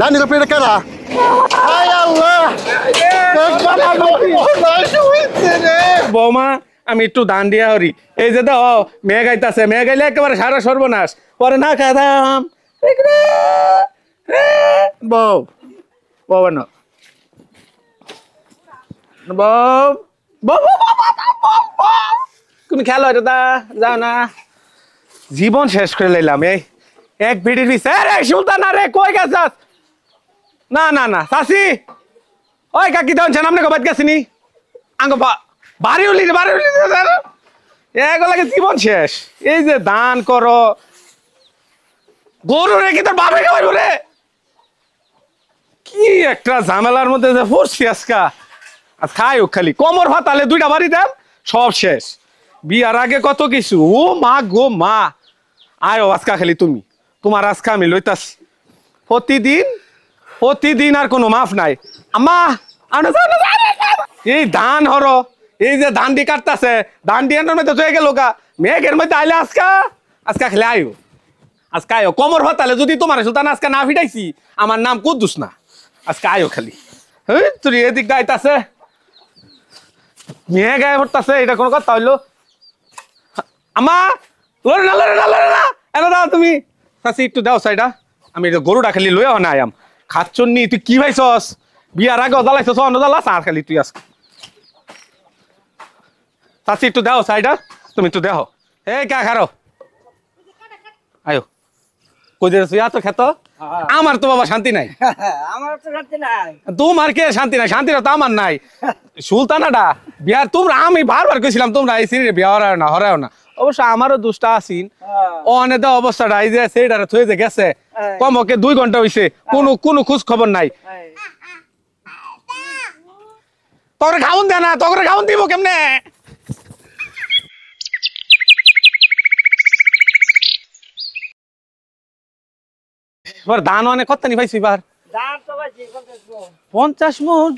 নানি রূপে এটা কারা? হায় আল্লাহ! বৌমা আমি একটু দান দিয়া হরি। এই যে দাও মেঘ আইতাছে, মেঘ আইলে একেবারে সারা সর্বনাশ পরে না খাদাম। বউ বউ না বউ বউ তুমি খেলো এটা দা যাও না। জীবন শেষ করে লাইলাম এই এক ভিডির পিছে। রে সুলতান রে কই গেছাস? না না না চাচি ওই কাকি দাও জানাম না কবাত গেছিনি আঙ্গ বাড়ি উলি এগুলাকে জীবন শেষ। এই যে দান করো গরু রেখে তোর বাপে খাওয়াইব রে। কি একটা ঝামেলার মধ্যে যে পড়ছি আজকা। আজ খাই ও খালি কোমর ভাতালে দুইটা বাড়ি দেন সব শেষ। বিয়ার আগে কত কিছু ও মা গো মা। আয়ো আজকা খালি তুমি তোমার আজকা আমি লইতাছি প্রতিদিন আর কোনো মাফ নাই। আম্মা এই ধান হর এই যে ধান দি কাটতেছে ধান দিয়ে মধ্যে চয়ে গেল গা মেঘের মধ্যে আইলে আজকা খেলে আয়ো আজকে আয়ো কোমর ভাতালে যদি তোমার সুলতান আজকে না ফিটাইছি আমার নাম কুদ্দুস না। আজকে আয়ো খালি তুই এদিক গাইতাছে মেয়ে গায়ে ভরতাছে এটা কোনো কথা হইলো? আমা লড়ে না এনে দাও তুমি চাচি একটু দাও সাইডা আমি গরুটা খালি লইয়া না আয়াম খাচ্ছন্নি তুই কি ভাইছস বিয়ার আগে জ্বালাইছস অন্য জ্বালাস আর খালি তুই আজকে চাচি একটু দাও সাইডা তুমি একটু দেখো এই কা খারো আয়ো কই দিয়েছ ইয়া তো খেত আমার তো বাবা শান্তি নাই। আমার তো শান্তি নাই। তোমার কে শান্তি নাই? শান্তিটা তো আমার নাই। সুলতানাটা বিয়ার তোমরা আমি বারবার কইছিলাম তোমরা এই সিরিজে বিয়া হরাও না অবশ্য আমারও দুষ্টা আছিন অনে দা অবস্থাটা এই যে সেইটারে থয়ে যে গেছে কমকে 2 ঘন্টা হইছে কোনো খোঁজ খবর নাই। তোরে খাউন দে না তোরে খাউন দিব কেমনে? এবার ধান অনেক কত নি পাইছি এবার? দাম তো ভাই 50 মণ।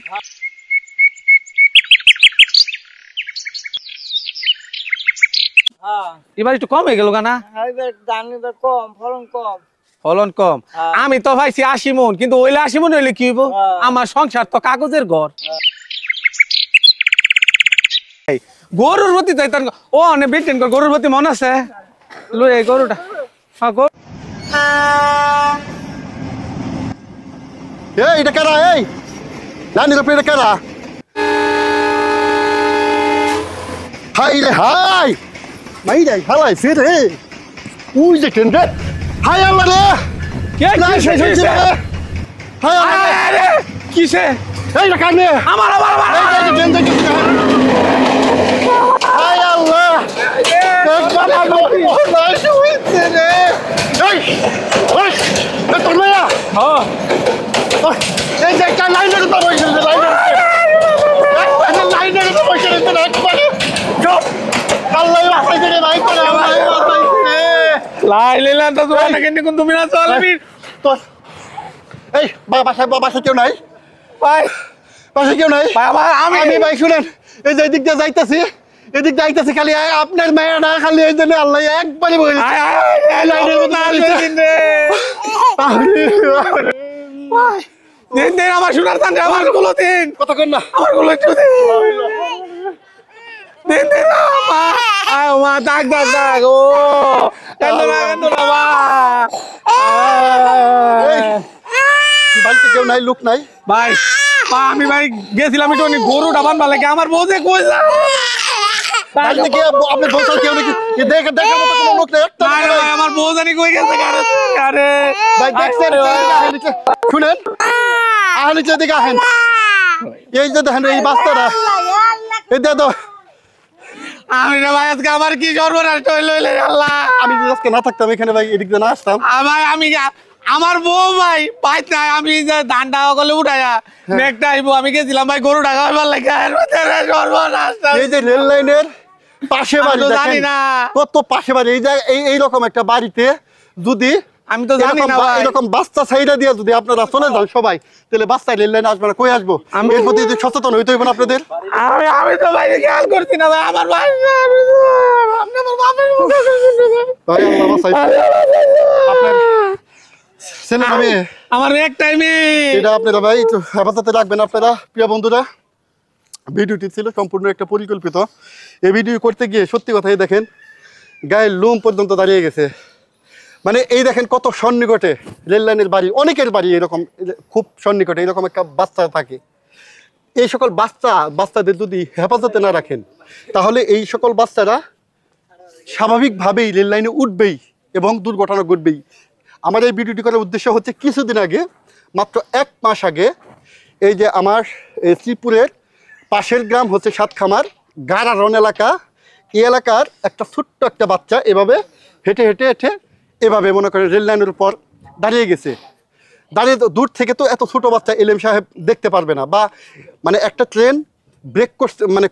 হ্যাঁ এবার একটু কম হয়ে গেল না? এবার দাম এবার কম ফলন কম। ফলন কম। আমি তো পাইছি 80 মণ কিন্তু ওইলে 80 মণ হইলে কি হইব? আমার সংসার তো কাগজের ঘর। গরুর প্রতি তাই তার ও অনেক বেটেন কর গরুর প্রতি মন আছে লই এই গরুটা হ্যাঁ গরু এই এটা কারা? এই নানি রূপে এটা কারা? হাই রে হাই মাই রে হালাই ফির রে উই যে কেন রে হাই আল্লাহ রে কে নাই কিসে শেষ হচ্ছে রে হাই আল্লাহ আরে কিসে এই রে কানে আমার এই যে কেন দেখি হাই আল্লাহ একবার আমি নাই হইছে রে এই ওই তোর মায়া হ্যাঁ এই যে একটা লাইনের তো বসে আছে লাইনের তো বসে আছে একবারে চুপ আল্লাহ বাঁচাইতে রে ভাই করে আল্লাহ বাঁচাইতে লাইলা তো জোয়ানা কেন কোন তুমি না চলবি তো এই বাসা কেউ নাই ভাই বাসা কেউ নাই বাবা আমি ভাই শুনেন এই যে এদিক দিয়ে যাইতাছি খালি আপনার মায়া না খালি এই জন্য আল্লাহ একবারে বলে লাইনের মতো দিন দিন আমার সোনার চান আমার গুলো দিন কতক্ষণ না আমার গুলো একটু দিন দিন দিন মা দাগ ও কান্দো না মা বাড়িতে কেউ নাই লোক নাই ভাই আমি ভাই গেছিলাম একটু গরুটা বানবা লাগে আমার বউ যে কই যা বাড়িতে কি আপনার বউ কেউ নাকি দেখার মতো কোনো লোক নেই একটা ভাই আমার বউ জানি কই গেছে আরে ভাই দেখছেন শুনেন নিচে দিকে আহেন এই যে দেখেন এই বাচ্চাটা এই দে তো আমি রে ভাই আজকে আমার কি সর্বনাশ হইল আল্লাহ আমি যদি আজকে না থাকতাম এখানে ভাই এদিক দিয়ে না আসতাম ভাই আমি আমার বউ ভাই পাইত নাই আমি যে ধানটা গলে উঠাইয়া নেকটা আইবো আমি গেছিলাম ভাই গরু টাকা হইবার লাগে সর্বনাশ এই যে রেল লাইনের পাশে বাড়ি জানি না কত পাশে বাড়ি এই জায়গায় এইরকম একটা বাড়িতে যদি আমি তো জানি না ভাই এরকম বাচ্চা সাইডা দিয়ে যদি আপনারা চলে যান সবাই তাহলে বাচ্চা রেল লাইনে আসবে না কই আসবো এর প্রতি সচেতন হইতে হইব না আপনাদের আমি তো ভাই খেয়াল করছি না ভাই আমার ভাই আপনি আমার বাপের ভাই আল্লাহ বাঁচাই আপনার ছেলে না মেয়ে? আমার এক টাইমে এটা আপনারা ভাই একটু হেফাজতে রাখবেন আপনারা, প্রিয় বন্ধুরা। ভিডিওটি ছিল সম্পূর্ণ একটা পরিকল্পিত। এই ভিডিও করতে গিয়ে সত্যি কথাই দেখেন গায়ের লোম পর্যন্ত দাঁড়িয়ে গেছে। মানে এই দেখেন কত সন্নিকটে রেল লাইনের বাড়ি, অনেকের বাড়ি এরকম, খুব সন্নিকটে এরকম একটা বাচ্চা থাকে। এই সকল বাচ্চাদের যদি হেফাজতে না রাখেন তাহলে এই সকল বাচ্চারা স্বাভাবিকভাবেই রেল লাইনে উঠবেই এবং দুর্ঘটনা ঘটবেই। আমার এই ভিডিওটি করার উদ্দেশ্য হচ্ছে কিছুদিন আগে, মাত্র 1 মাস আগে, এই যে আমার শ্রীপুরের পাশের গ্রাম হচ্ছে সাতখামার গারারন এলাকা, এই এলাকার একটা ছোট্ট একটা বাচ্চা এভাবে হেঁটে হেঁটে হেঁটে এভাবে মনে করে রেল লাইনের উপর দাঁড়িয়ে গেছে। দাঁড়িয়ে দূর থেকে তো এত ছোট বাচ্চা এলএম সাহেব দেখতে পারবে না, বা মানে একটা ট্রেন ব্রেক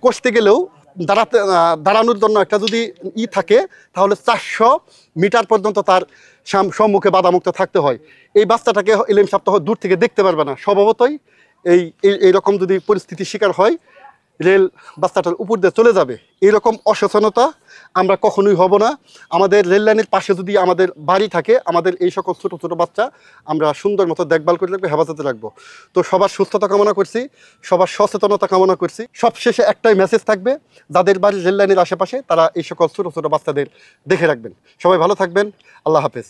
কষতে গেলেও দাঁড়ানোর জন্য একটা যদি থাকে তাহলে 400 মিটার পর্যন্ত তার সম্মুখে বাধামুক্ত থাকতে হয়। এই বাচ্চাটাকে এলএম সাহেব তখন দূর থেকে দেখতে পারবে না। স্বভাবতই এইরকম যদি পরিস্থিতির শিকার হয় রেল বাচ্চাটার উপর দিয়ে চলে যাবে। এইরকম অসচেতনতা আমরা কখনোই হব না। আমাদের রেল লাইনের পাশে যদি আমাদের বাড়ি থাকে, আমাদের এই সকল ছোট ছোট বাচ্চা আমরা সুন্দর মতো দেখভাল করে রাখবো, হেফাজতে রাখবো। তো সবার সুস্থতা কামনা করছি, সবার সচেতনতা কামনা করছি। সবশেষে একটাই মেসেজ থাকবে, যাদের বাড়ি রেল লাইনের আশেপাশে তারা এই সকল ছোট ছোট বাচ্চাদের দেখে রাখবেন। সবাই ভালো থাকবেন। আল্লাহ হাফেজ।